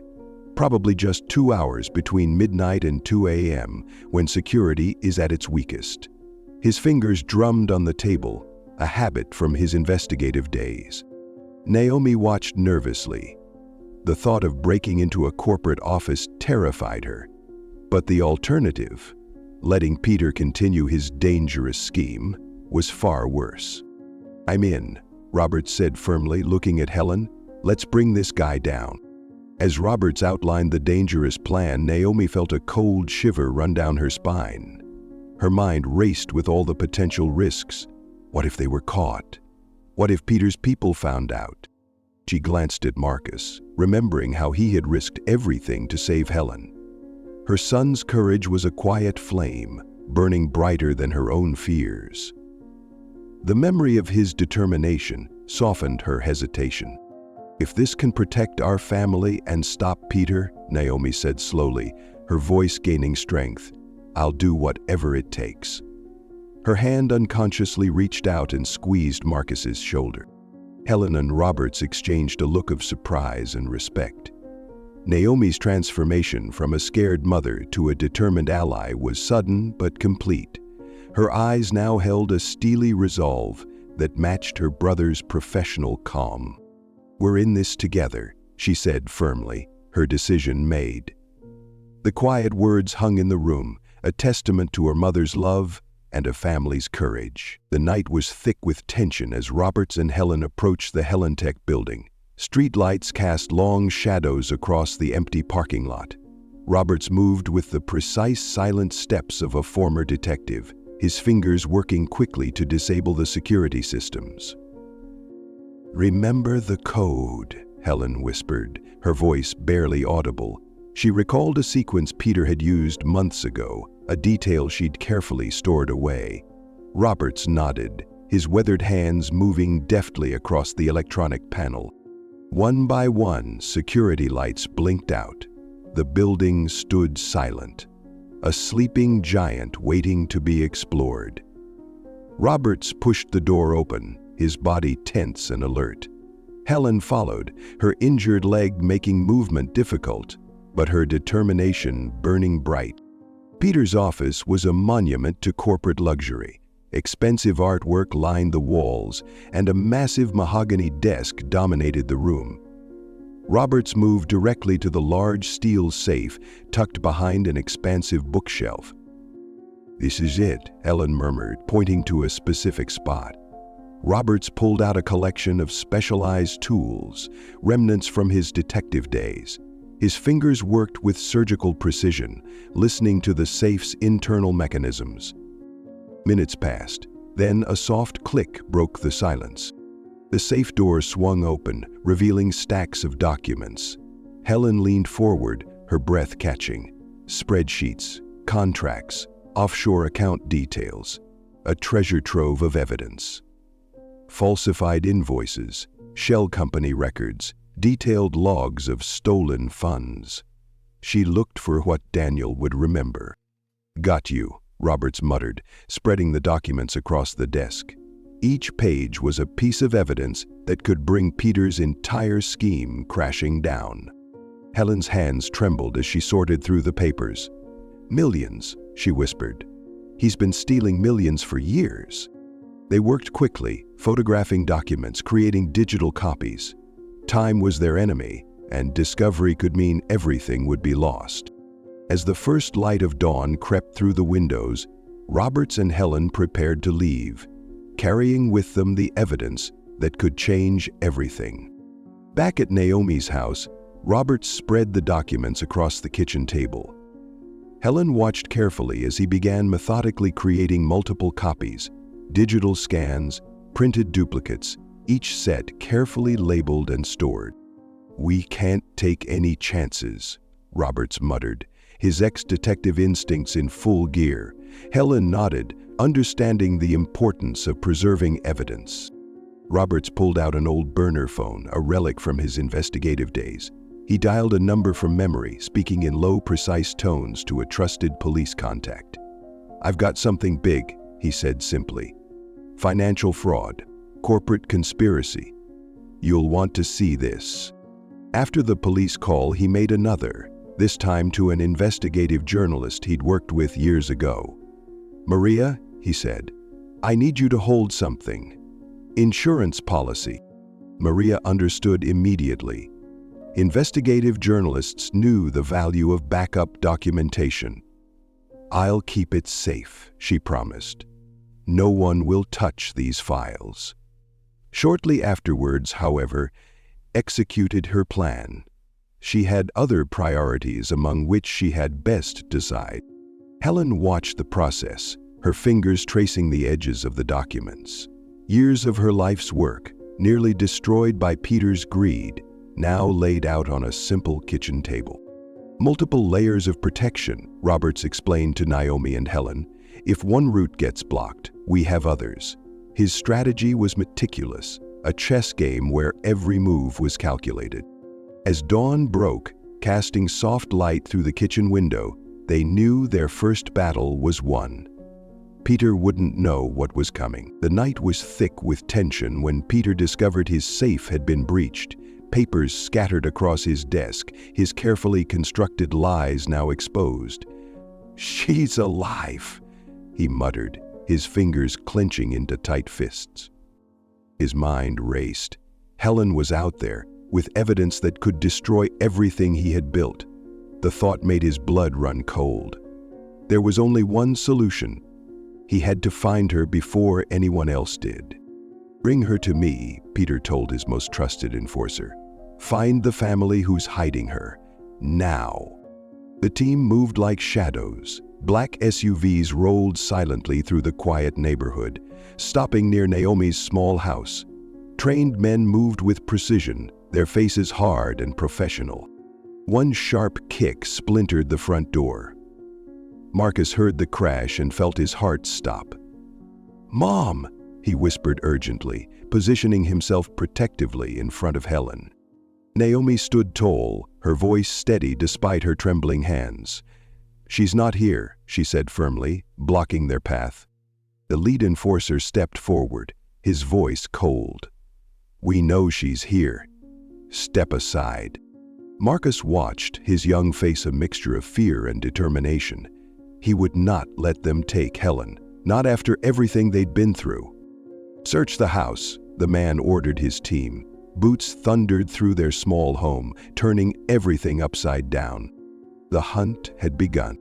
"probably just 2 hours between midnight and 2 a.m. when security is at its weakest." His fingers drummed on the table, a habit from his investigative days. Naomi watched nervously. The thought of breaking into a corporate office terrified her. But the alternative, letting Peter continue his dangerous scheme, was far worse. "I'm in," Roberts said firmly, looking at Helen. "Let's bring this guy down." As Roberts outlined the dangerous plan, Naomi felt a cold shiver run down her spine. Her mind raced with all the potential risks. What if they were caught? What if Peter's people found out? She glanced at Marcus, remembering how he had risked everything to save Helen. Her son's courage was a quiet flame, burning brighter than her own fears. The memory of his determination softened her hesitation. "If this can protect our family and stop Peter," Naomi said slowly, her voice gaining strength, "I'll do whatever it takes." Her hand unconsciously reached out and squeezed Marcus's shoulder. Helen and Roberts exchanged a look of surprise and respect. Naomi's transformation from a scared mother to a determined ally was sudden but complete. Her eyes now held a steely resolve that matched her brother's professional calm. "We're in this together," she said firmly, her decision made. The quiet words hung in the room, a testament to her mother's love and a family's courage. The night was thick with tension as Roberts and Helen approached the Helentech building. Street lights cast long shadows across the empty parking lot. Roberts moved with the precise, silent steps of a former detective, his fingers working quickly to disable the security systems. "Remember the code," Helen whispered, her voice barely audible. She recalled a sequence Peter had used months ago, a detail she'd carefully stored away. Roberts nodded, his weathered hands moving deftly across the electronic panel. One by one, security lights blinked out. The building stood silent, a sleeping giant waiting to be explored. Roberts pushed the door open, his body tense and alert. Helen followed, her injured leg making movement difficult, but her determination burning bright. Peter's office was a monument to corporate luxury. Expensive artwork lined the walls, and a massive mahogany desk dominated the room. Roberts moved directly to the large steel safe tucked behind an expansive bookshelf. "This is it," Helen murmured, pointing to a specific spot. Roberts pulled out a collection of specialized tools, remnants from his detective days. His fingers worked with surgical precision, listening to the safe's internal mechanisms. Minutes passed. Then a soft click broke the silence. The safe door swung open, revealing stacks of documents. Helen leaned forward, her breath catching. Spreadsheets, contracts, offshore account details, a treasure trove of evidence. Falsified invoices, shell company records, detailed logs of stolen funds. She looked for what Daniel would remember. "Got you," Roberts muttered, spreading the documents across the desk. Each page was a piece of evidence that could bring Peter's entire scheme crashing down. Helen's hands trembled as she sorted through the papers. "Millions," she whispered. "He's been stealing millions for years." They worked quickly, photographing documents, creating digital copies. Time was their enemy, and discovery could mean everything would be lost. As the first light of dawn crept through the windows, Roberts and Helen prepared to leave, carrying with them the evidence that could change everything. Back at Naomi's house, Roberts spread the documents across the kitchen table. Helen watched carefully as he began methodically creating multiple copies, digital scans, printed duplicates, each set carefully labeled and stored. "We can't take any chances," Roberts muttered, his ex-detective instincts in full gear. Helen nodded, understanding the importance of preserving evidence. Roberts pulled out an old burner phone, a relic from his investigative days. He dialed a number from memory, speaking in low, precise tones to a trusted police contact. "I've got something big," he said simply. "Financial fraud, corporate conspiracy. You'll want to see this." After the police call, he made another, this time to an investigative journalist he'd worked with years ago. "Maria," he said, "I need you to hold something. Insurance policy." Maria understood immediately. Investigative journalists knew the value of backup documentation. "I'll keep it safe," she promised. "No one will touch these files." Shortly afterwards, however, executed her plan. She had other priorities among which she had best decide. Helen watched the process, her fingers tracing the edges of the documents. Years of her life's work, nearly destroyed by Peter's greed, now laid out on a simple kitchen table. "Multiple layers of protection," Roberts explained to Naomi and Helen. "If one route gets blocked, we have others." His strategy was meticulous, a chess game where every move was calculated. As dawn broke, casting soft light through the kitchen window, they knew their first battle was won. Peter wouldn't know what was coming. The night was thick with tension when Peter discovered his safe had been breached. Papers scattered across his desk, his carefully constructed lies now exposed. "She's alive," he muttered, his fingers clenching into tight fists. His mind raced. Helen was out there, with evidence that could destroy everything he had built. The thought made his blood run cold. There was only one solution. He had to find her before anyone else did. "Bring her to me," Peter told his most trusted enforcer. "Find the family who's hiding her. Now." The team moved like shadows. Black SUVs rolled silently through the quiet neighborhood, stopping near Naomi's small house. Trained men moved with precision, their faces hard and professional. One sharp kick splintered the front door. Marcus heard the crash and felt his heart stop. "Mom!" he whispered urgently, positioning himself protectively in front of Helen. Naomi stood tall, her voice steady despite her trembling hands. "She's not here," she said firmly, blocking their path. The lead enforcer stepped forward, his voice cold. "We know she's here. Step aside." Marcus watched, his young face a mixture of fear and determination. He would not let them take Helen, not after everything they'd been through. "Search the house," the man ordered his team. Boots thundered through their small home, turning everything upside down. The hunt had begun.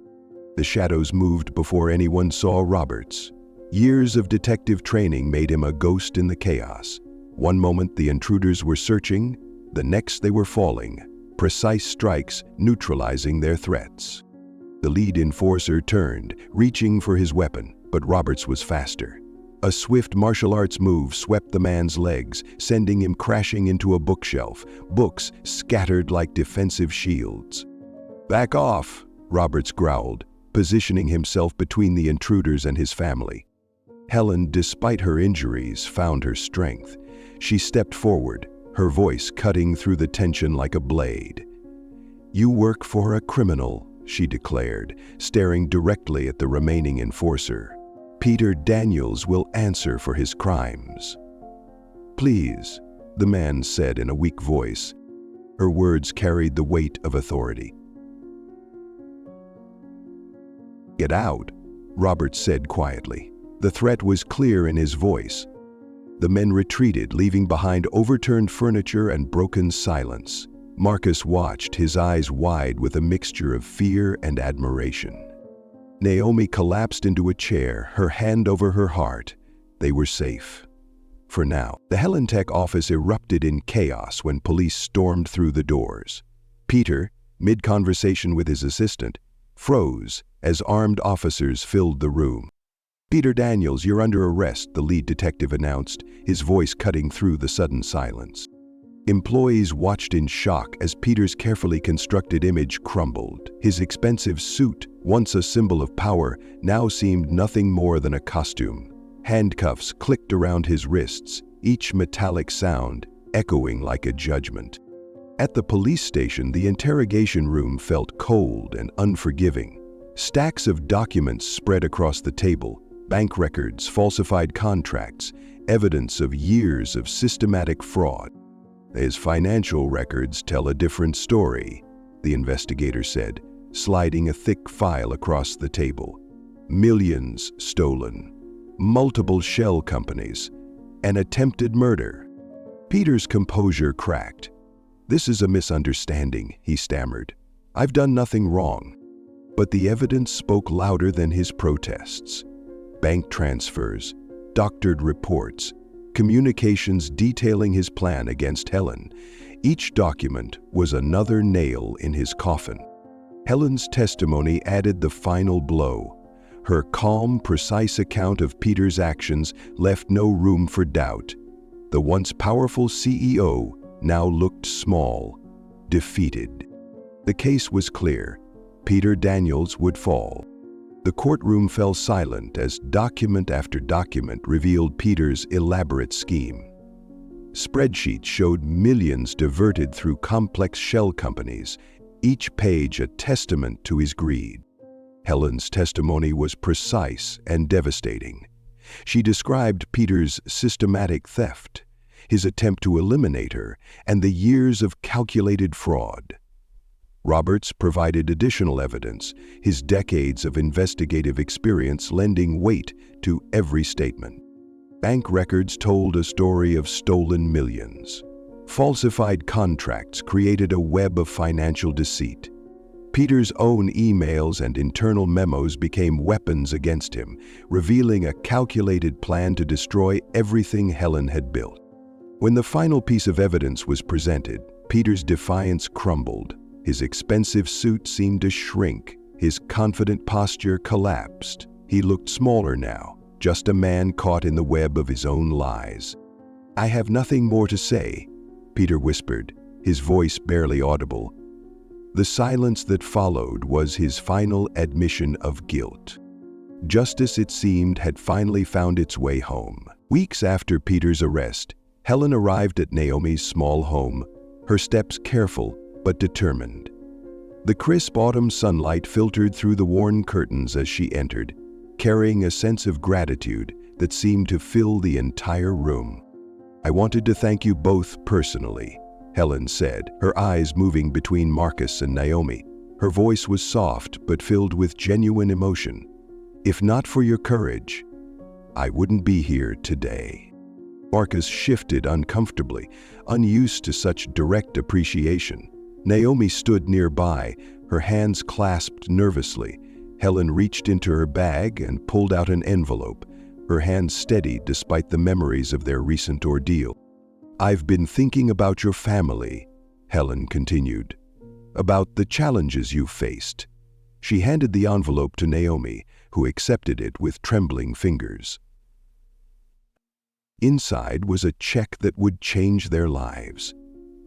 The shadows moved before anyone saw Roberts. Years of detective training made him a ghost in the chaos. One moment the intruders were searching, the next they were falling, precise strikes neutralizing their threats. The lead enforcer turned, reaching for his weapon, but Roberts was faster. A swift martial arts move swept the man's legs, sending him crashing into a bookshelf, books scattered like defensive shields. "Back off," Roberts growled, positioning himself between the intruders and his family. Helen, despite her injuries, found her strength. She stepped forward, her voice cutting through the tension like a blade. "You work for a criminal," she declared, staring directly at the remaining enforcer. "Peter Daniels will answer for his crimes." "Please," the man said in a weak voice. Her words carried the weight of authority. "Get out," Roberts said quietly. The threat was clear in his voice. The men retreated, leaving behind overturned furniture and broken silence. Marcus watched, his eyes wide with a mixture of fear and admiration. Naomi collapsed into a chair, her hand over her heart. They were safe. For now. The Helen Tech office erupted in chaos when police stormed through the doors. Peter, mid-conversation with his assistant, froze as armed officers filled the room. "Peter Daniels, you're under arrest," the lead detective announced, his voice cutting through the sudden silence. Employees watched in shock as Peter's carefully constructed image crumbled. His expensive suit, once a symbol of power, now seemed nothing more than a costume. Handcuffs clicked around his wrists, each metallic sound echoing like a judgment. At the police station, the interrogation room felt cold and unforgiving. Stacks of documents spread across the table, bank records, falsified contracts, evidence of years of systematic fraud. His financial records tell a different story, the investigator said, sliding a thick file across the table. Millions stolen, multiple shell companies, an attempted murder. Peter's composure cracked. "This is a misunderstanding," he stammered. "I've done nothing wrong." But the evidence spoke louder than his protests. Bank transfers, doctored reports, communications detailing his plan against Helen. Each document was another nail in his coffin. Helen's testimony added the final blow. Her calm, precise account of Peter's actions left no room for doubt. The once powerful CEO now looked small, defeated. The case was clear. Peter Daniels would fall. The courtroom fell silent as document after document revealed Peter's elaborate scheme. Spreadsheets showed millions diverted through complex shell companies, each page a testament to his greed. Helen's testimony was precise and devastating. She described Peter's systematic theft, his attempt to eliminate her, and the years of calculated fraud. Roberts provided additional evidence, his decades of investigative experience lending weight to every statement. Bank records told a story of stolen millions. Falsified contracts created a web of financial deceit. Peter's own emails and internal memos became weapons against him, revealing a calculated plan to destroy everything Helen had built. When the final piece of evidence was presented, Peter's defiance crumbled. His expensive suit seemed to shrink. His confident posture collapsed. He looked smaller now, just a man caught in the web of his own lies. "I have nothing more to say," Peter whispered, his voice barely audible. The silence that followed was his final admission of guilt. Justice, it seemed, had finally found its way home. Weeks after Peter's arrest, Helen arrived at Naomi's small home, her steps careful but determined. The crisp autumn sunlight filtered through the worn curtains as she entered, carrying a sense of gratitude that seemed to fill the entire room. "I wanted to thank you both personally," Helen said, her eyes moving between Marcus and Naomi. Her voice was soft but filled with genuine emotion. "If not for your courage, I wouldn't be here today." Marcus shifted uncomfortably, unused to such direct appreciation. Naomi stood nearby, her hands clasped nervously. Helen reached into her bag and pulled out an envelope, her hands steady despite the memories of their recent ordeal. "I've been thinking about your family," Helen continued, "about the challenges you've faced." She handed the envelope to Naomi, who accepted it with trembling fingers. Inside was a check that would change their lives.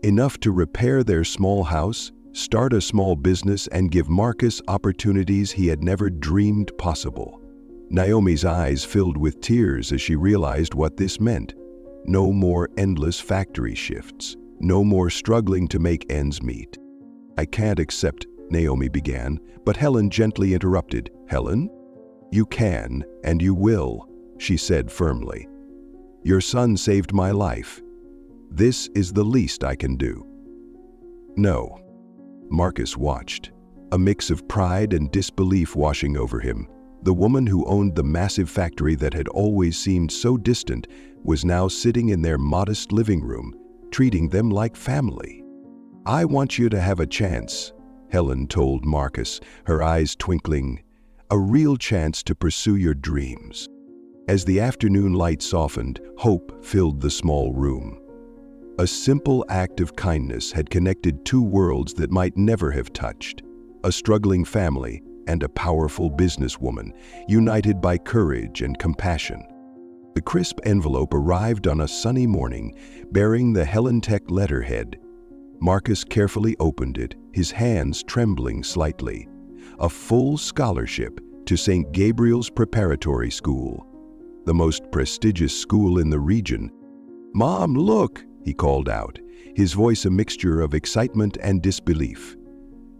Enough to repair their small house, start a small business, and give Marcus opportunities he had never dreamed possible. Naomi's eyes filled with tears as she realized what this meant. No more endless factory shifts. No more struggling to make ends meet. "I can't accept," Naomi began, but Helen gently interrupted. "Helen? You can and you will," she said firmly. "Your son saved my life. This is the least I can do." "No." Marcus watched, a mix of pride and disbelief washing over him. The woman who owned the massive factory that had always seemed so distant was now sitting in their modest living room, treating them like family. "I want you to have a chance," Helen told Marcus, her eyes twinkling. "A real chance to pursue your dreams." As the afternoon light softened, hope filled the small room. A simple act of kindness had connected two worlds that might never have touched. A struggling family and a powerful businesswoman, united by courage and compassion. The crisp envelope arrived on a sunny morning, bearing the Helen Tech letterhead. Marcus carefully opened it, his hands trembling slightly. A full scholarship to St. Gabriel's Preparatory School, the most prestigious school in the region. "Mom, look!" he called out, his voice a mixture of excitement and disbelief.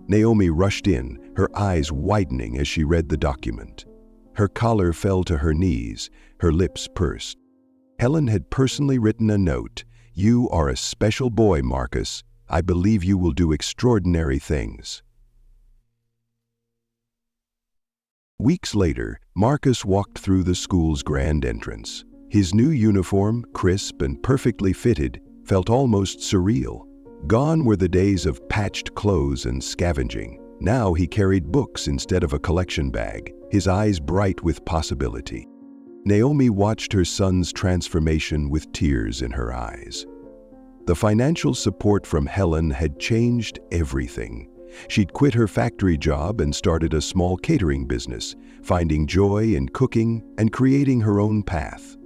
Naomi rushed in, her eyes widening as she read the document. Her collar fell to her knees, her lips pursed. Helen had personally written a note. "You are a special boy, Marcus. I believe you will do extraordinary things." Weeks later, Marcus walked through the school's grand entrance. His new uniform, crisp and perfectly fitted, felt almost surreal. Gone were the days of patched clothes and scavenging. Now he carried books instead of a collection bag, his eyes bright with possibility. Naomi watched her son's transformation with tears in her eyes. The financial support from Helen had changed everything. She'd quit her factory job and started a small catering business, finding joy in cooking and creating her own path.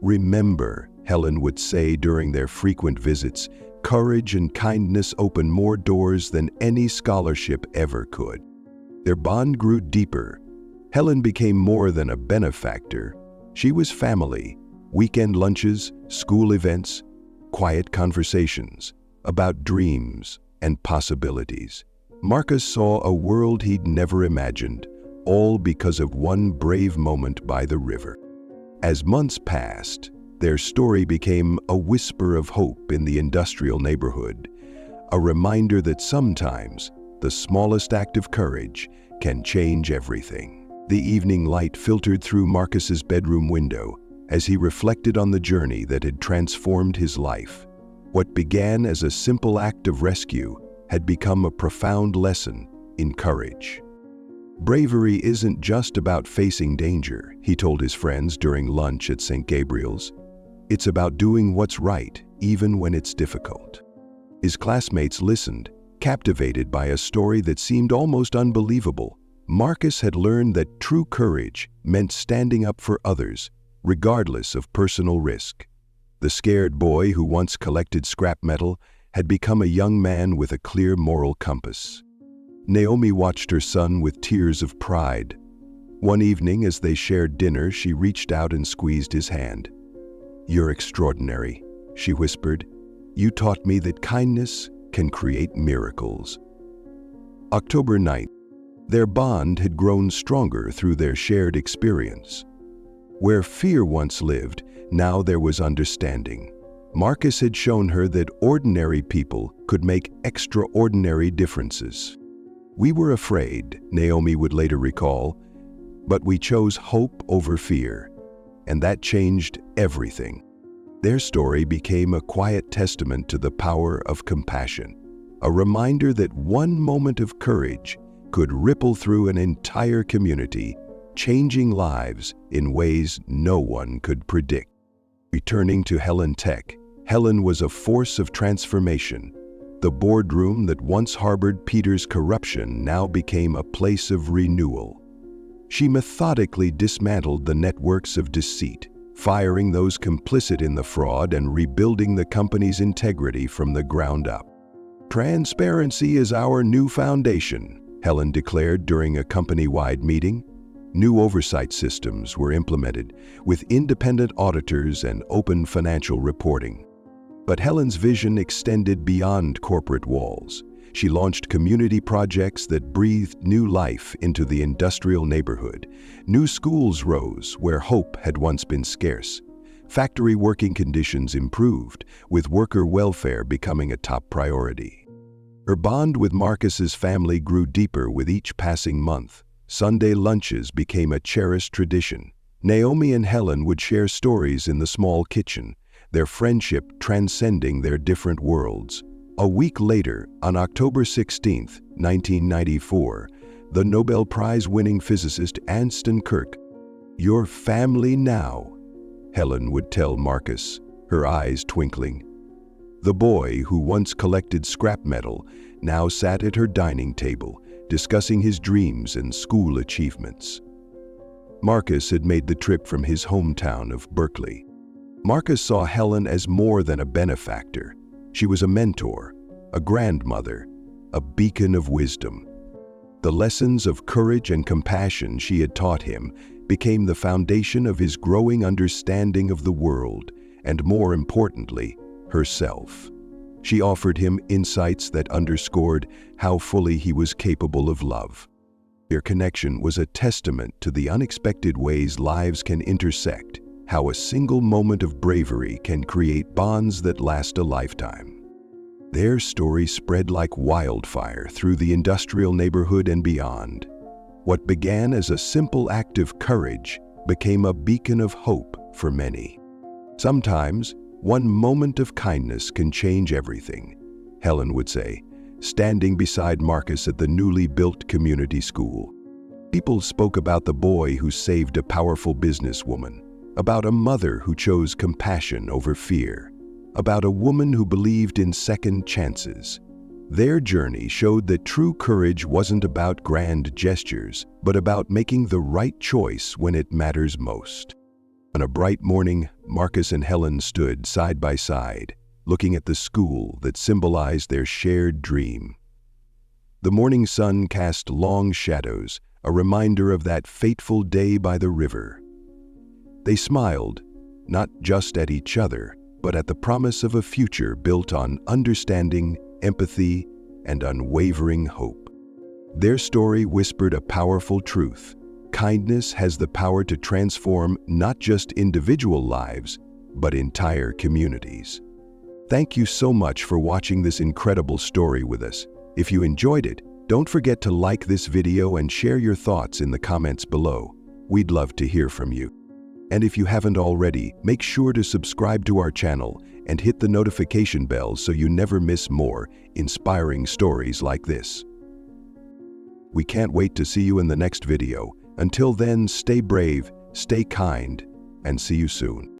"Remember," Helen would say during their frequent visits, "courage and kindness open more doors than any scholarship ever could." Their bond grew deeper. Helen became more than a benefactor. She was family. Weekend lunches, school events, quiet conversations about dreams and possibilities. Marcus saw a world he'd never imagined, all because of one brave moment by the river. As months passed, their story became a whisper of hope in the industrial neighborhood, a reminder that sometimes the smallest act of courage can change everything. The evening light filtered through Marcus's bedroom window as he reflected on the journey that had transformed his life. What began as a simple act of rescue had become a profound lesson in courage. "Bravery isn't just about facing danger," he told his friends during lunch at St. Gabriel's. "It's about doing what's right, even when it's difficult." His classmates listened, captivated by a story that seemed almost unbelievable. Marcus had learned that true courage meant standing up for others, regardless of personal risk. The scared boy who once collected scrap metal had become a young man with a clear moral compass. Naomi watched her son with tears of pride. One evening, as they shared dinner, she reached out and squeezed his hand. "You're extraordinary," she whispered. "You taught me that kindness can create miracles." October 9th. Their bond had grown stronger through their shared experience. Where fear once lived, now there was understanding. Marcus had shown her that ordinary people could make extraordinary differences. "We were afraid," Naomi would later recall, "but we chose hope over fear, and that changed everything." Their story became a quiet testament to the power of compassion, a reminder that one moment of courage could ripple through an entire community, changing lives in ways no one could predict. Returning to Helen Tech, Helen was a force of transformation. The boardroom that once harbored Peter's corruption now became a place of renewal. She methodically dismantled the networks of deceit, firing those complicit in the fraud and rebuilding the company's integrity from the ground up. "Transparency is our new foundation," Helen declared during a company-wide meeting. New oversight systems were implemented, with independent auditors and open financial reporting. But Helen's vision extended beyond corporate walls. She launched community projects that breathed new life into the industrial neighborhood. New schools rose where hope had once been scarce. Factory working conditions improved, with worker welfare becoming a top priority. Her bond with Marcus's family grew deeper with each passing month. Sunday lunches became a cherished tradition. Naomi and Helen would share stories in the small kitchen, their friendship transcending their different worlds. A week later, on October 16, 1994, the Nobel Prize-winning physicist Anston Kirk, "Your family now," Helen would tell Marcus, her eyes twinkling. The boy who once collected scrap metal now sat at her dining table, discussing his dreams and school achievements. Marcus had made the trip from his hometown of Berkeley. Marcus saw Helen as more than a benefactor. She was a mentor, a grandmother, a beacon of wisdom. The lessons of courage and compassion she had taught him became the foundation of his growing understanding of the world and, more importantly, herself. She offered him insights that underscored how fully he was capable of love. Their connection was a testament to the unexpected ways lives can intersect, how a single moment of bravery can create bonds that last a lifetime. Their story spread like wildfire through the industrial neighborhood and beyond. What began as a simple act of courage became a beacon of hope for many. Sometimes, one moment of kindness can change everything, Helen would say, standing beside Marcus at the newly built community school. People spoke about the boy who saved a powerful businesswoman, about a mother who chose compassion over fear, about a woman who believed in second chances. Their journey showed that true courage wasn't about grand gestures, but about making the right choice when it matters most. On a bright morning, Marcus and Helen stood side by side, looking at the school that symbolized their shared dream. The morning sun cast long shadows, a reminder of that fateful day by the river. They smiled, not just at each other, but at the promise of a future built on understanding, empathy, and unwavering hope. Their story whispered a powerful truth. Kindness has the power to transform not just individual lives, but entire communities. Thank you so much for watching this incredible story with us. If you enjoyed it, don't forget to like this video and share your thoughts in the comments below. We'd love to hear from you. And if you haven't already, make sure to subscribe to our channel and hit the notification bell so you never miss more inspiring stories like this. We can't wait to see you in the next video. Until then, stay brave, stay kind, and see you soon.